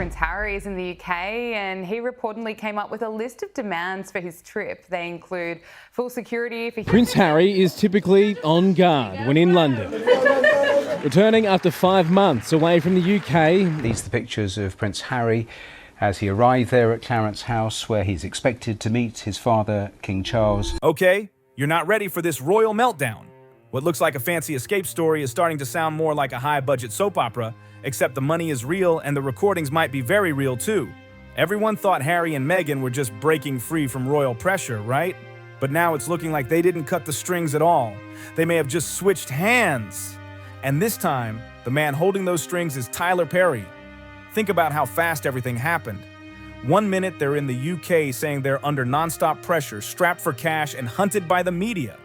Prince Harry is in the UK and he reportedly came up with a list of demands for his trip. They include full security for... Prince Harry is typically on guard when in London. Returning after 5 months away from the UK. These are the pictures of Prince Harry as he arrived there at Clarence House, where he's expected to meet his father, King Charles. Okay, you're not ready for this royal meltdown. What looks like a fancy escape story is starting to sound more like a high-budget soap opera, except the money is real and the recordings might be very real too. Everyone thought Harry and Meghan were just breaking free from royal pressure, right? But now it's looking like they didn't cut the strings at all. They may have just switched hands. And this time, the man holding those strings is Tyler Perry. Think about how fast everything happened. 1 minute they're in the UK saying they're under non-stop pressure, strapped for cash and hunted by the media.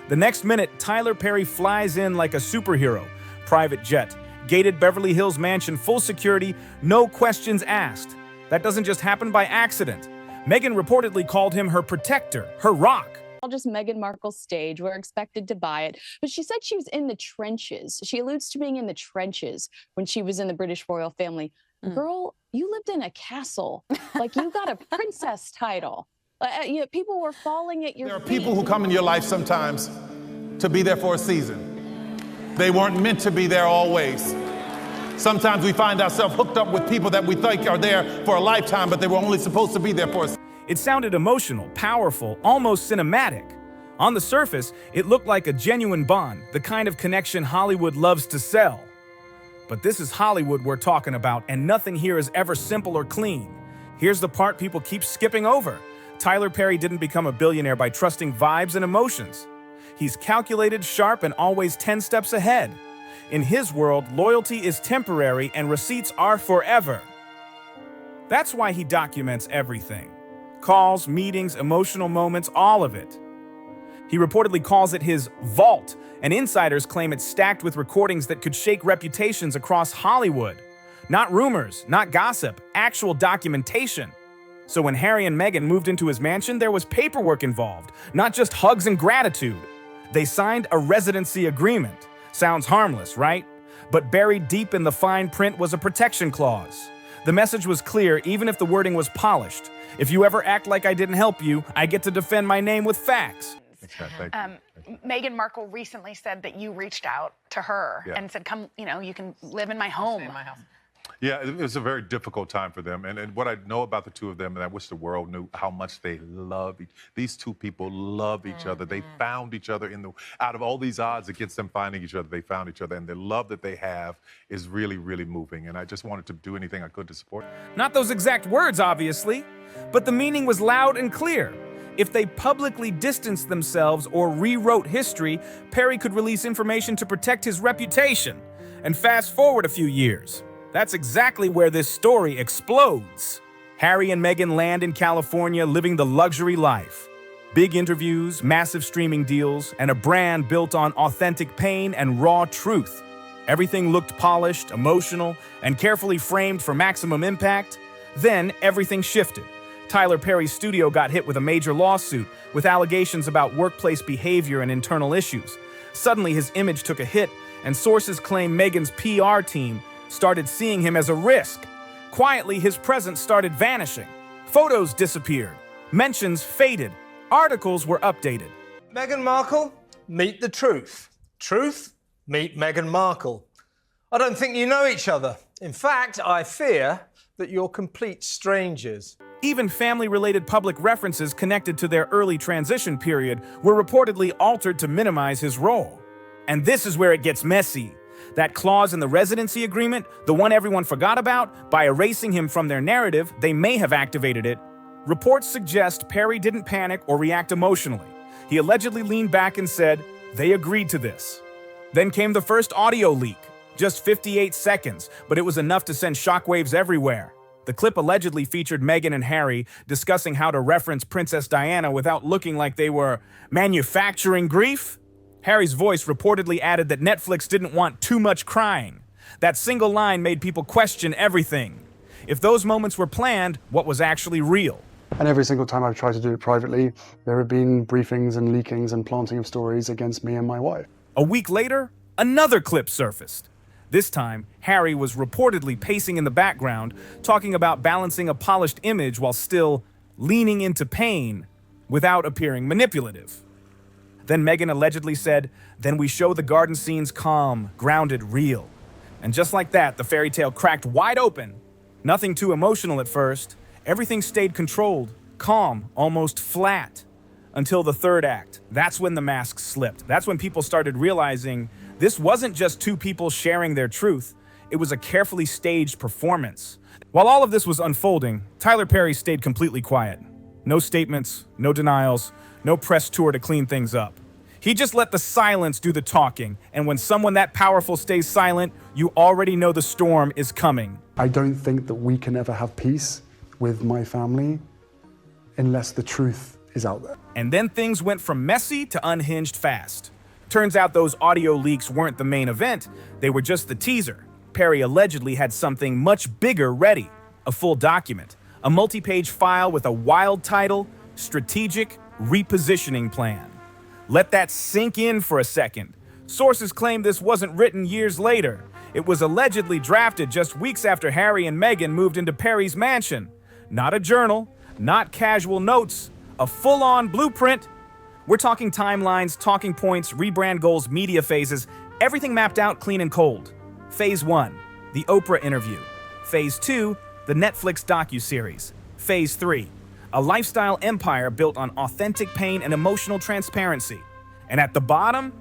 The next minute, Tyler Perry flies in like a superhero. Private jet, gated Beverly Hills mansion, full security, no questions asked. That doesn't just happen by accident. Meghan reportedly called him her protector, her rock. Just Meghan Markle's stage. We're expected to buy it. But she said she was in the trenches. She alludes to being in the trenches when she was in the British royal family. Girl, you lived in a castle. Like, you got a princess title. People were falling at your feet. There are people who come in your life sometimes to be there for a season. They weren't meant to be there always. Sometimes we find ourselves hooked up with people that we think are there for a lifetime, but they were only supposed to be there for a season. It sounded emotional, powerful, almost cinematic. On the surface, it looked like a genuine bond, the kind of connection Hollywood loves to sell. But this is Hollywood we're talking about, and nothing here is ever simple or clean. Here's the part people keep skipping over. Tyler Perry didn't become a billionaire by trusting vibes and emotions. He's calculated, sharp, and always 10 steps ahead. In his world, loyalty is temporary and receipts are forever. That's why he documents everything. Calls, meetings, emotional moments, all of it. He reportedly calls it his vault, and insiders claim it's stacked with recordings that could shake reputations across Hollywood. Not rumors, not gossip, actual documentation. So when Harry and Meghan moved into his mansion, there was paperwork involved, not just hugs and gratitude. They signed a residency agreement. Sounds harmless, right? But buried deep in the fine print was a protection clause. The message was clear, even if the wording was polished. If you ever act like I didn't help you, I get to defend my name with facts. Meghan Markle recently said that you reached out to her and said, come, you can live in my home. Stay in my house. Yeah, it was a very difficult time for them. And what I know about the two of them, and I wish the world knew how much they love these two people love each other. They found each other out of all these odds against them finding each other, they found each other. And the love that they have is really, really moving. And I just wanted to do anything I could to support. Not those exact words, obviously, but the meaning was loud and clear. If they publicly distanced themselves or rewrote history, Perry could release information to protect his reputation. And fast forward a few years. That's exactly where this story explodes. Harry and Meghan land in California living the luxury life. Big interviews, massive streaming deals, and a brand built on authentic pain and raw truth. Everything looked polished, emotional, and carefully framed for maximum impact. Then everything shifted. Tyler Perry's studio got hit with a major lawsuit with allegations about workplace behavior and internal issues. Suddenly his image took a hit, and sources claim Meghan's PR team started seeing him as a risk. Quietly, his presence started vanishing. Photos disappeared. Mentions faded. Articles were updated. Meghan Markle, meet the truth. Truth, meet Meghan Markle. I don't think you know each other. In fact, I fear that you're complete strangers. Even family-related public references connected to their early transition period were reportedly altered to minimize his role. And this is where it gets messy. That clause in the residency agreement, the one everyone forgot about, by erasing him from their narrative, they may have activated it. Reports suggest Perry didn't panic or react emotionally. He allegedly leaned back and said, they agreed to this. Then came the first audio leak, just 58 seconds, but it was enough to send shockwaves everywhere. The clip allegedly featured Meghan and Harry discussing how to reference Princess Diana without looking like they were manufacturing grief. Harry's voice reportedly added that Netflix didn't want too much crying. That single line made people question everything. If those moments were planned, what was actually real? And every single time I've tried to do it privately, there have been briefings and leakings and planting of stories against me and my wife. A week later, another clip surfaced. This time, Harry was reportedly pacing in the background, talking about balancing a polished image while still leaning into pain without appearing manipulative. Then Meghan allegedly said, "Then we show the garden scenes calm, grounded, real." And just like that, the fairy tale cracked wide open. Nothing too emotional at first. Everything stayed controlled, calm, almost flat. Until the third act. That's when the mask slipped. That's when people started realizing this wasn't just two people sharing their truth. It was a carefully staged performance. While all of this was unfolding, Tyler Perry stayed completely quiet. No statements, no denials, no press tour to clean things up. He just let the silence do the talking, and when someone that powerful stays silent, you already know the storm is coming. I don't think that we can ever have peace with my family unless the truth is out there. And then things went from messy to unhinged fast. Turns out those audio leaks weren't the main event, they were just the teaser. Perry allegedly had something much bigger ready, a full document, a multi-page file with a wild title, Strategic Repositioning Plan. Let that sink in for a second. Sources claim this wasn't written years later. It was allegedly drafted just weeks after Harry and Meghan moved into Perry's mansion. Not a journal, not casual notes, a full-on blueprint. We're talking timelines, talking points, rebrand goals, media phases, everything mapped out clean and cold. Phase 1, the Oprah interview. Phase 2, the Netflix docuseries. Phase 3, a lifestyle empire built on authentic pain and emotional transparency. And at the bottom,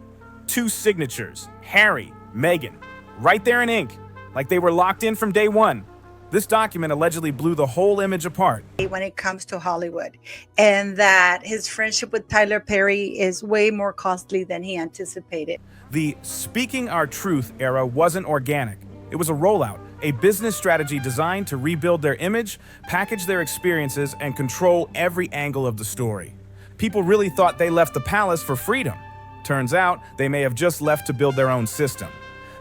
2 signatures, Harry, Meghan, right there in ink, like they were locked in from day one. This document allegedly blew the whole image apart. When it comes to Hollywood, and that his friendship with Tyler Perry is way more costly than he anticipated. The speaking our truth era wasn't organic. It was a rollout, a business strategy designed to rebuild their image, package their experiences, and control every angle of the story. People really thought they left the palace for freedom. Turns out they may have just left to build their own system,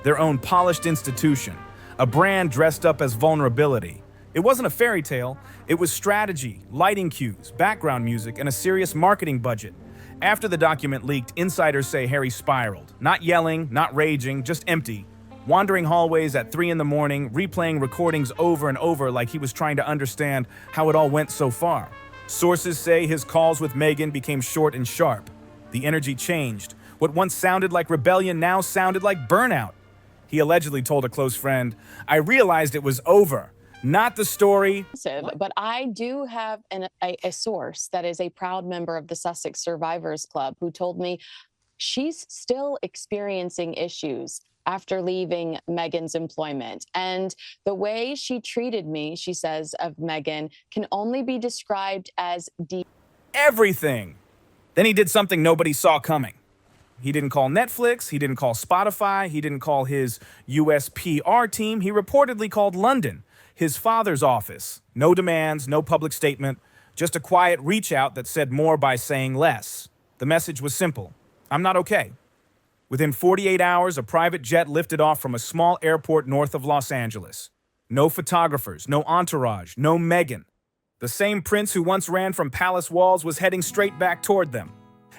their own polished institution, a brand dressed up as vulnerability. It wasn't a fairy tale, it was strategy, lighting cues, background music, and a serious marketing budget. After the document leaked, insiders say Harry spiraled. Not yelling, not raging, just empty. Wandering hallways at 3 in the morning, replaying recordings over and over like he was trying to understand how it all went so far. Sources say his calls with Meghan became short and sharp. The energy changed. What once sounded like rebellion now sounded like burnout. He allegedly told a close friend, "I realized it was over, not the story." But I do have a source that is a proud member of the Sussex Survivors Club who told me she's still experiencing issues after leaving Meghan's employment. And the way she treated me, she says, of Meghan can only be described as Everything. Then he did something nobody saw coming. He didn't call Netflix, he didn't call Spotify, he didn't call his US PR team, he reportedly called London, his father's office. No demands, no public statement, just a quiet reach out that said more by saying less. The message was simple: I'm not okay. Within 48 hours, a private jet lifted off from a small airport north of Los Angeles. No photographers, no entourage, no Meghan. The same prince who once ran from palace walls was heading straight back toward them.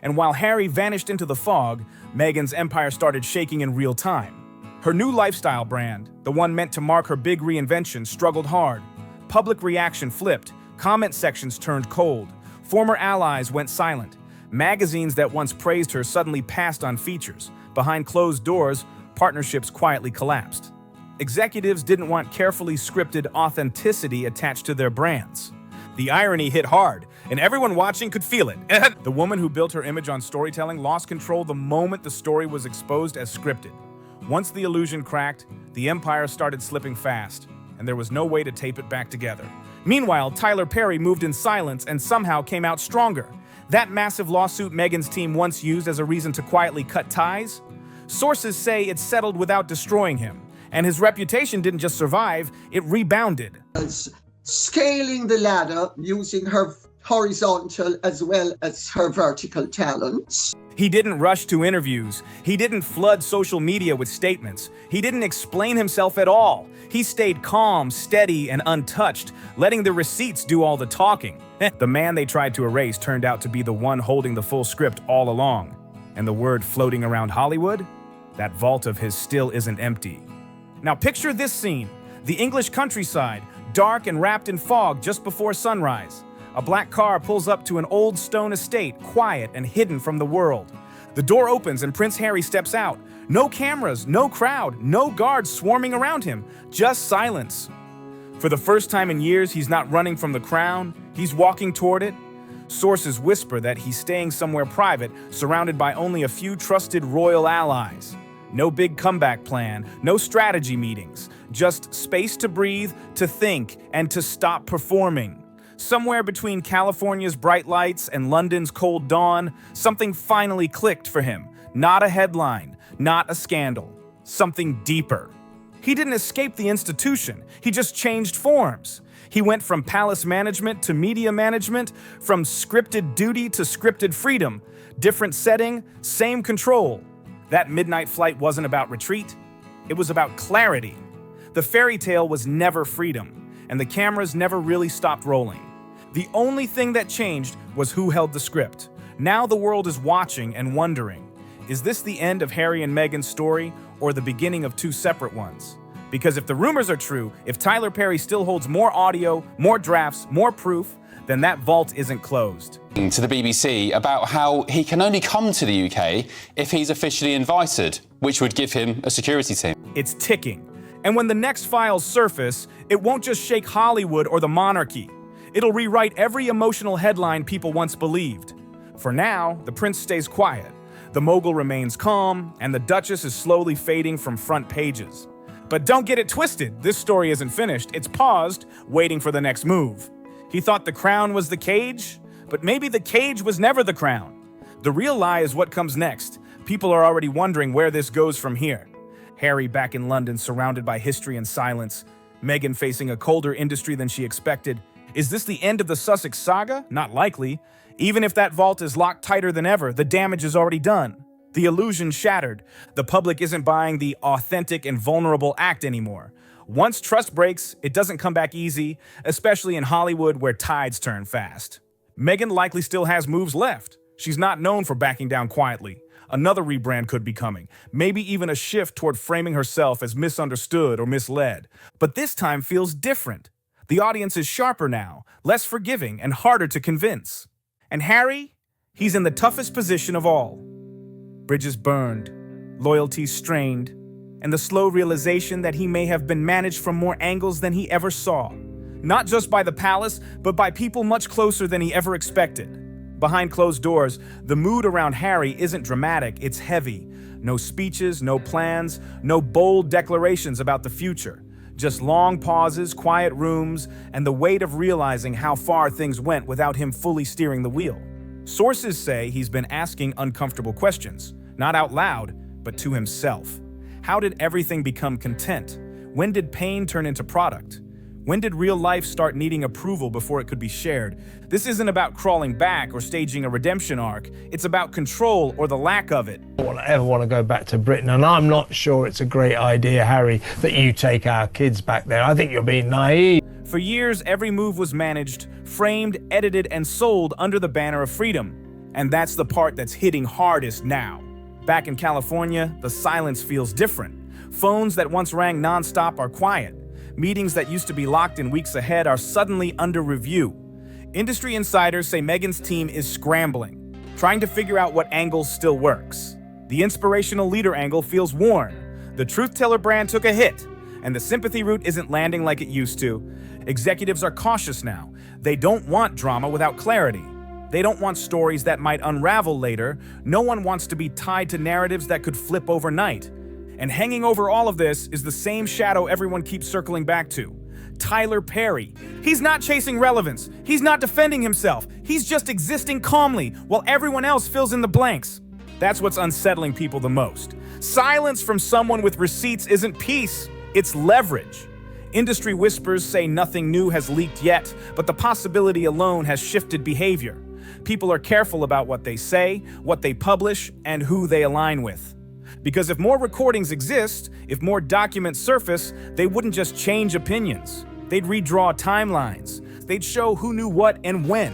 And while Harry vanished into the fog, Meghan's empire started shaking in real time. Her new lifestyle brand, the one meant to mark her big reinvention, struggled hard. Public reaction flipped, comment sections turned cold, former allies went silent. Magazines that once praised her suddenly passed on features. Behind closed doors, partnerships quietly collapsed. Executives didn't want carefully scripted authenticity attached to their brands. The irony hit hard, and everyone watching could feel it. The woman who built her image on storytelling lost control the moment the story was exposed as scripted. Once the illusion cracked, the empire started slipping fast, and there was no way to tape it back together. Meanwhile, Tyler Perry moved in silence and somehow came out stronger. That massive lawsuit Meghan's team once used as a reason to quietly cut ties? Sources say it settled without destroying him, and his reputation didn't just survive, it rebounded. Scaling the ladder using her horizontal as well as her vertical talents. He didn't rush to interviews. He didn't flood social media with statements. He didn't explain himself at all. He stayed calm, steady, and untouched, letting the receipts do all the talking. The man they tried to erase turned out to be the one holding the full script all along. And the word floating around Hollywood? That vault of his still isn't empty. Now picture this scene, the English countryside, dark and wrapped in fog just before sunrise. A black car pulls up to an old stone estate, quiet and hidden from the world. The door opens and Prince Harry steps out. No cameras, no crowd, no guards swarming around him, just silence. For the first time in years, he's not running from the crown, he's walking toward it. Sources whisper that he's staying somewhere private, surrounded by only a few trusted royal allies. No big comeback plan, no strategy meetings, just space to breathe, to think, and to stop performing. Somewhere between California's bright lights and London's cold dawn, something finally clicked for him. Not a headline, not a scandal, something deeper. He didn't escape the institution, he just changed forms. He went from palace management to media management, from scripted duty to scripted freedom. Different setting, same control. That midnight flight wasn't about retreat, it was about clarity. The fairy tale was never freedom, and the cameras never really stopped rolling. The only thing that changed was who held the script. Now the world is watching and wondering, is this the end of Harry and Meghan's story, or the beginning of two separate ones? Because if the rumors are true, if Tyler Perry still holds more audio, more drafts, more proof, then that vault isn't closed. To the BBC about how he can only come to the UK if he's officially invited, which would give him a security team. It's ticking. And when the next files surface, it won't just shake Hollywood or the monarchy. It'll rewrite every emotional headline people once believed. For now, the prince stays quiet. The mogul remains calm, and the Duchess is slowly fading from front pages. But don't get it twisted, this story isn't finished. It's paused, waiting for the next move. He thought the crown was the cage, but maybe the cage was never the crown. The real lie is what comes next. People are already wondering where this goes from here. Harry back in London, surrounded by history and silence. Meghan facing a colder industry than she expected. Is this the end of the Sussex saga? Not likely. Even if that vault is locked tighter than ever, the damage is already done. The illusion shattered. The public isn't buying the authentic and vulnerable act anymore. Once trust breaks, it doesn't come back easy, especially in Hollywood where tides turn fast. Meghan likely still has moves left. She's not known for backing down quietly. Another rebrand could be coming, maybe even a shift toward framing herself as misunderstood or misled. But this time feels different. The audience is sharper now, less forgiving and harder to convince. And Harry? He's in the toughest position of all. Bridges burned, loyalties strained, and the slow realization that he may have been managed from more angles than he ever saw. Not just by the palace, but by people much closer than he ever expected. Behind closed doors, the mood around Harry isn't dramatic, it's heavy. No speeches, no plans, no bold declarations about the future. Just long pauses, quiet rooms, and the weight of realizing how far things went without him fully steering the wheel. Sources say he's been asking uncomfortable questions, not out loud, but to himself. How did everything become content? When did pain turn into product? When did real life start needing approval before it could be shared? This isn't about crawling back or staging a redemption arc. It's about control or the lack of it. I don't ever want to go back to Britain, and I'm not sure it's a great idea, Harry, that you take our kids back there. I think you're being naive. For years, every move was managed, framed, edited, and sold under the banner of freedom. And that's the part that's hitting hardest now. Back in California, the silence feels different. Phones that once rang nonstop are quiet. Meetings that used to be locked in weeks ahead are suddenly under review. Industry insiders say Meghan's team is scrambling, trying to figure out what angle still works. The inspirational leader angle feels worn. The truth teller brand took a hit, and the sympathy route isn't landing like it used to. Executives are cautious now. They don't want drama without clarity. They don't want stories that might unravel later. No one wants to be tied to narratives that could flip overnight. And hanging over all of this is the same shadow everyone keeps circling back to. Tyler Perry. He's not chasing relevance. He's not defending himself. He's just existing calmly while everyone else fills in the blanks. That's what's unsettling people the most. Silence from someone with receipts isn't peace, it's leverage. Industry whispers say nothing new has leaked yet, but the possibility alone has shifted behavior. People are careful about what they say, what they publish, and who they align with. Because if more recordings exist, if more documents surface, they wouldn't just change opinions. They'd redraw timelines. They'd show who knew what and when.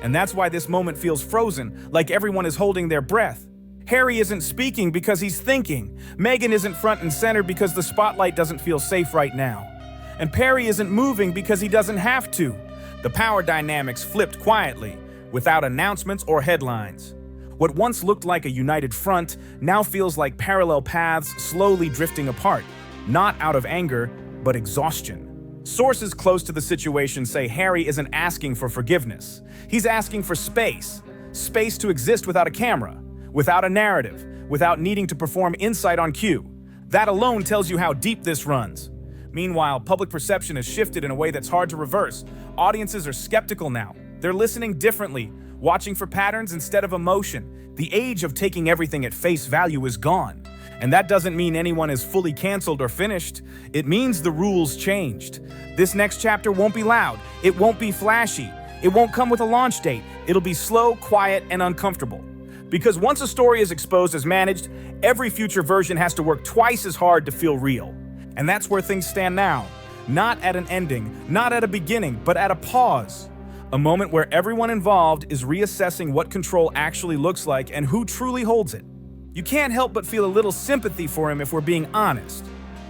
And that's why this moment feels frozen, like everyone is holding their breath. Harry isn't speaking because he's thinking. Meghan isn't front and center because the spotlight doesn't feel safe right now. And Perry isn't moving because he doesn't have to. The power dynamics flipped quietly, without announcements or headlines. What once looked like a united front now feels like parallel paths slowly drifting apart, not out of anger, but exhaustion. Sources close to the situation say Harry isn't asking for forgiveness. He's asking for space. Space to exist without a camera, without a narrative, without needing to perform insight on cue. That alone tells you how deep this runs. Meanwhile, public perception has shifted in a way that's hard to reverse. Audiences are skeptical now. They're listening differently, watching for patterns instead of emotion. The age of taking everything at face value is gone. And that doesn't mean anyone is fully canceled or finished. It means the rules changed. This next chapter won't be loud. It won't be flashy. It won't come with a launch date. It'll be slow, quiet, and uncomfortable. Because once a story is exposed as managed, every future version has to work twice as hard to feel real. And that's where things stand now. Not at an ending, not at a beginning, but at a pause. A moment where everyone involved is reassessing what control actually looks like and who truly holds it. You can't help but feel a little sympathy for him if we're being honest.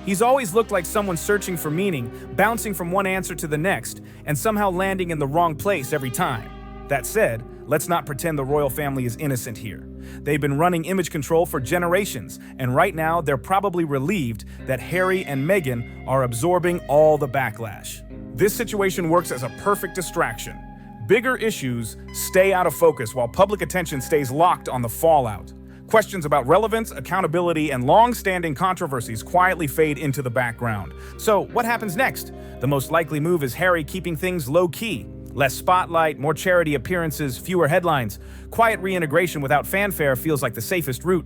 He's always looked like someone searching for meaning, bouncing from one answer to the next, and somehow landing in the wrong place every time. That said, let's not pretend the royal family is innocent here. They've been running image control for generations, and right now they're probably relieved that Harry and Meghan are absorbing all the backlash. This situation works as a perfect distraction. Bigger issues stay out of focus while public attention stays locked on the fallout. Questions about relevance, accountability, and long-standing controversies quietly fade into the background. So, what happens next? The most likely move is Harry keeping things low-key. Less spotlight, more charity appearances, fewer headlines. Quiet reintegration without fanfare feels like the safest route.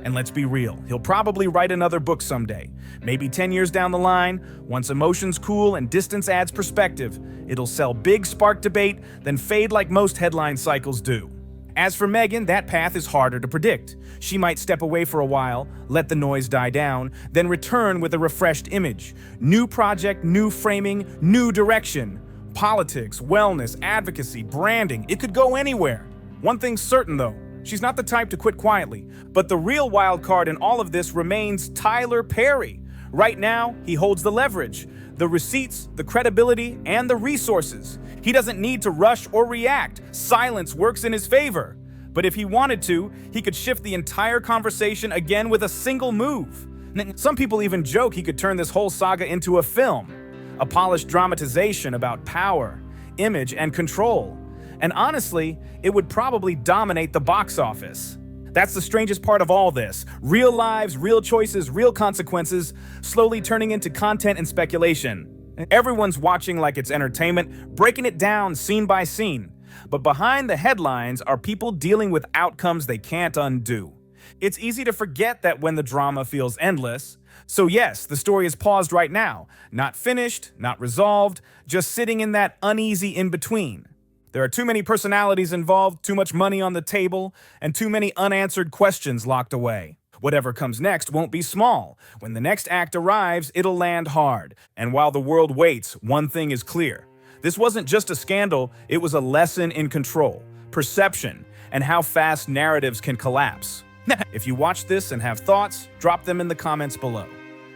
And let's be real, he'll probably write another book someday. Maybe 10 years down the line, once emotions cool and distance adds perspective, it'll sell big, spark debate, then fade like most headline cycles do. As for Meghan, that path is harder to predict. She might step away for a while, let the noise die down, then return with a refreshed image. New project, new framing, new direction. Politics, wellness, advocacy, branding, it could go anywhere. One thing's certain though, she's not the type to quit quietly. But the real wild card in all of this remains Tyler Perry. Right now, he holds the leverage, the receipts, the credibility, and the resources. He doesn't need to rush or react. Silence works in his favor. But if he wanted to, he could shift the entire conversation again with a single move. Some people even joke he could turn this whole saga into a film, a polished dramatization about power, image, and control. And honestly, it would probably dominate the box office. That's the strangest part of all this. Real lives, real choices, real consequences, slowly turning into content and speculation. Everyone's watching like it's entertainment, breaking it down scene by scene. But behind the headlines are people dealing with outcomes they can't undo. It's easy to forget that when the drama feels endless. So yes, the story is paused right now. Not finished, not resolved, just sitting in that uneasy in-between. There are too many personalities involved, too much money on the table, and too many unanswered questions locked away. Whatever comes next won't be small. When the next act arrives, it'll land hard. And while the world waits, one thing is clear. This wasn't just a scandal, it was a lesson in control, perception, and how fast narratives can collapse. If you watch this and have thoughts, drop them in the comments below.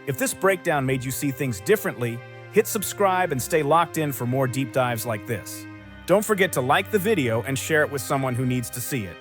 If this breakdown made you see things differently, hit subscribe and stay locked in for more deep dives like this. Don't forget to like the video and share it with someone who needs to see it.